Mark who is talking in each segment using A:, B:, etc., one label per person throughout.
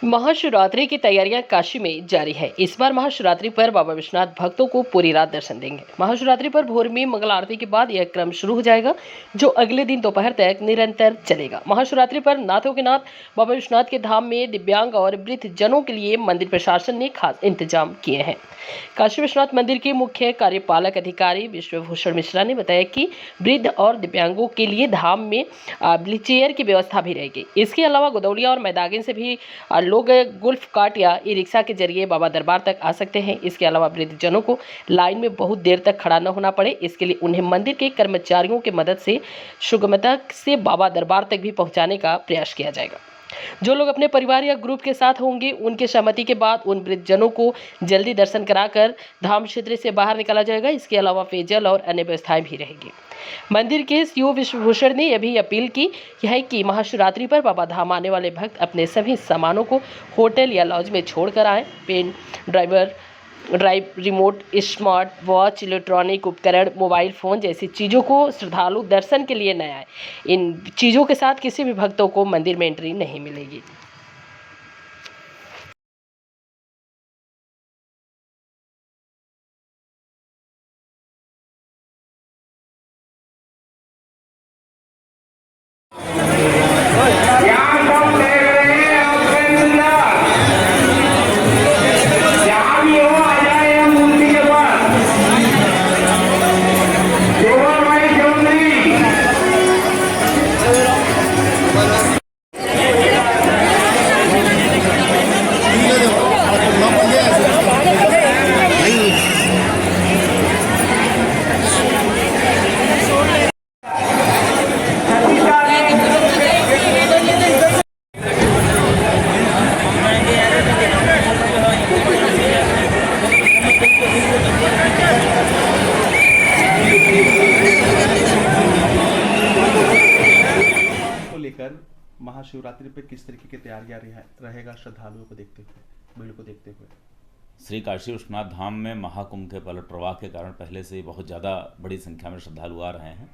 A: महाशिवरात्रि की तैयारियां काशी में जारी है। इस बार महाशिवरात्रि पर बाबा विश्वनाथ भक्तों को पूरी रात दर्शन देंगे। महाशिवरात्रि पर भोर में मंगल आरती के बाद यह क्रम शुरू हो जाएगा, जो अगले दिन दोपहर तक निरंतर चलेगा। महाशिवरात्रि पर नाथों के नाथ बाबा विश्वनाथ के धाम में दिव्यांग और वृद्ध जनों के लिए मंदिर प्रशासन ने खास इंतजाम किए हैं। काशी विश्वनाथ मंदिर के मुख्य कार्यपालक अधिकारी विश्वभूषण मिश्रा ने बताया कि वृद्ध और दिव्यांगों के लिए धाम में व्हीलचेयर की व्यवस्था भी रहेगी। इसके अलावा गोदौलिया और मैदागिन से भी लोग गोल्फ कार्ट या ई रिक्शा के जरिए बाबा दरबार तक आ सकते हैं। इसके अलावा वृद्धजनों को लाइन में बहुत देर तक खड़ा न होना पड़े, इसके लिए उन्हें मंदिर के कर्मचारियों की मदद से सुगमता से बाबा दरबार तक भी पहुंचाने का प्रयास किया जाएगा। जो लोग अपने परिवार या ग्रुप के साथ होंगे, उनके सहमति के बाद उन वृद्धजनों को जल्दी दर्शन कराकर धाम क्षेत्र से बाहर निकाला जाएगा। इसके अलावा पेयजल और अन्य व्यवस्थाएं भी रहेगी। मंदिर के सीईओ विश्वभूषण ने यह भी अपील की है कि महाशिवरात्रि पर बाबा धाम आने वाले भक्त अपने सभी सामानों को होटल या लॉज में छोड़कर आएं। Pen drive, remote, smart watch, electronic उपकरण, मोबाइल फ़ोन जैसी चीज़ों को श्रद्धालु दर्शन के लिए न आए। इन चीज़ों के साथ किसी भी भक्तों को मंदिर में एंट्री नहीं मिलेगी।
B: को लेकर महाशिवरात्रि पे किस तरीके की तैयारियां रहेगा श्रद्धालुओं को देखते हुए, भीड़ को देखते हुए?
C: श्री काशी विश्वनाथ धाम में महाकुंभ के पलट प्रवाह के कारण पहले से ही बहुत ज़्यादा बड़ी संख्या में श्रद्धालु आ रहे हैं।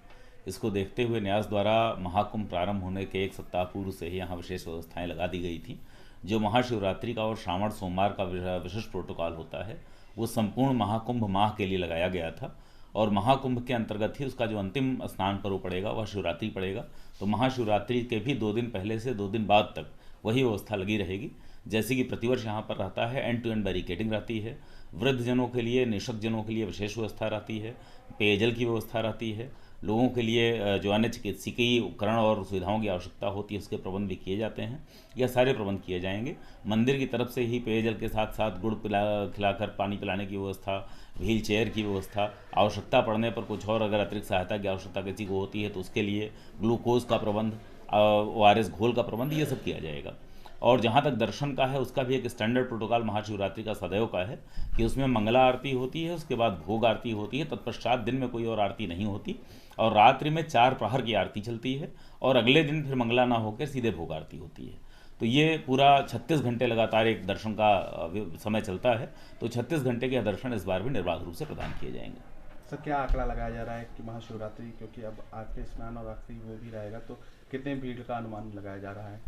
C: इसको देखते हुए न्यास द्वारा महाकुंभ प्रारंभ होने के एक सप्ताह पूर्व से ही यहाँ विशेष व्यवस्थाएं लगा दी गई थी। जो महाशिवरात्रि का और श्रावण सोमवार का विशिष्ट प्रोटोकॉल होता है, वो संपूर्ण महाकुंभ माह के लिए लगाया गया था और महाकुंभ के अंतर्गत ही उसका जो अंतिम स्नान पर्व पड़ेगा वह शिवरात्रि पड़ेगा। तो महाशिवरात्रि के भी 2 दिन पहले से 2 दिन बाद तक वही व्यवस्था लगी रहेगी। जैसे कि प्रतिवर्ष यहाँ पर रहता है, एंड टू एंड बैरिकेडिंग रहती है, वृद्धजनों के लिए, निःशक्त जनों के लिए विशेष व्यवस्था रहती है, पेयजल की व्यवस्था रहती है, लोगों के लिए जो अन्य चिकित्सकीय उपकरण और सुविधाओं की आवश्यकता होती है उसके प्रबंध भी किए जाते हैं। यह सारे प्रबंध किए जाएंगे। मंदिर की तरफ से ही पेयजल के साथ साथ गुड़ खिलाकर पानी पिलाने की व्यवस्था, व्हील चेयर की व्यवस्था, आवश्यकता पड़ने पर कुछ और अगर अतिरिक्त सहायता की आवश्यकता किसी को होती है तो उसके लिए ग्लूकोज का प्रबंध, ORS घोल का प्रबंध, ये सब किया जाएगा। और जहाँ तक दर्शन का है, उसका भी एक स्टैंडर्ड प्रोटोकॉल महाशिवरात्रि का सदैव का है कि उसमें मंगला आरती होती है, उसके बाद भोग आरती होती है, तत्पश्चात दिन में कोई और आरती नहीं होती और रात्रि में 4 प्रहर की आरती चलती है और अगले दिन फिर मंगला ना होकर सीधे भोग आरती होती है। तो ये पूरा 36 घंटे लगातार एक दर्शन का समय चलता है। तो 36 घंटे के दर्शन इस बार भी निर्बाध रूप से प्रदान किए जाएंगे।
B: सर, क्या आंकड़ा लगाया जा रहा है कि महाशिवरात्रि, क्योंकि अब आखिरी स्नान और आखिरी वो भी रहेगा, तो कितने भीड़ का अनुमान लगाया जा रहा है?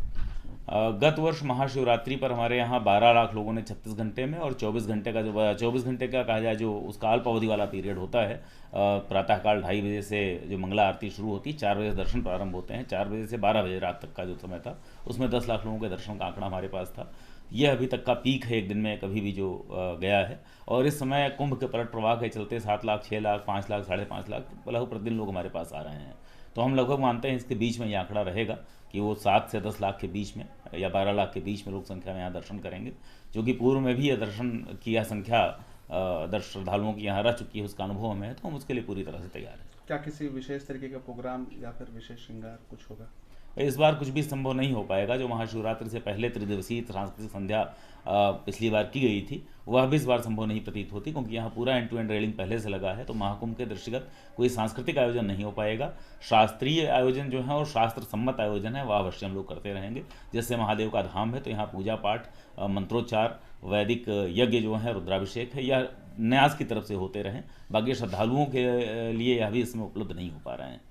C: गत वर्ष महाशिवरात्रि पर हमारे यहाँ 12 लाख लोगों ने 36 घंटे में और 24 घंटे का, जो 24 घंटे का कहा जाए, जो उसका अल्प अवधि वाला पीरियड होता है, प्रातःकाल 2:30 बजे से जो मंगला आरती शुरू होती है, 4 बजे दर्शन प्रारंभ होते हैं, 4 बजे से 12 बजे रात तक का जो समय था, उसमें 10 लाख लोगों के दर्शन का आंकड़ा हमारे पास था। यह अभी तक का पीक है एक दिन में कभी भी जो गया है। और इस समय कुंभ के पलट प्रवाह के चलते 7 लाख, 6 लाख, 5 लाख, 5.5 लाख लगभग प्रतिदिन लोग हमारे पास आ रहे हैं। तो हम लगभग मानते हैं इसके बीच में ये आंकड़ा रहेगा कि वो 7 से 10 लाख के बीच में या 12 लाख के बीच में लोग संख्या में यहाँ दर्शन करेंगे, जो कि पूर्व में भी यह दर्शन की यह संख्या श्रद्धालुओं की यहाँ रह चुकी है, उसका अनुभव हमें है, तो हम उसके लिए पूरी तरह से तैयार हैं।
B: क्या किसी विशेष तरीके का प्रोग्राम या फिर विशेष श्रृंगार कुछ होगा?
C: इस बार कुछ भी संभव नहीं हो पाएगा। जो महाशिवरात्रि से पहले त्रिदिवसीय सांस्कृतिक संध्या पिछली बार की गई थी, वह भी इस बार संभव नहीं प्रतीत होती, क्योंकि यहाँ पूरा एंड टू एंड रेलिंग पहले से लगा है। तो महाकुंभ के दृष्टिगत कोई सांस्कृतिक आयोजन नहीं हो पाएगा। शास्त्रीय आयोजन जो है और शास्त्र सम्मत आयोजन है वह अवश्य हम लोग करते रहेंगे। जैसे महादेव का धाम है तो यहाँ पूजा पाठ, मंत्रोच्चार, वैदिक यज्ञ जो है, रुद्राभिषेक है, या न्यास की तरफ से होते रहें। बाकी श्रद्धालुओं के लिए यह भी इसमें उपलब्ध नहीं हो पा रहे हैं।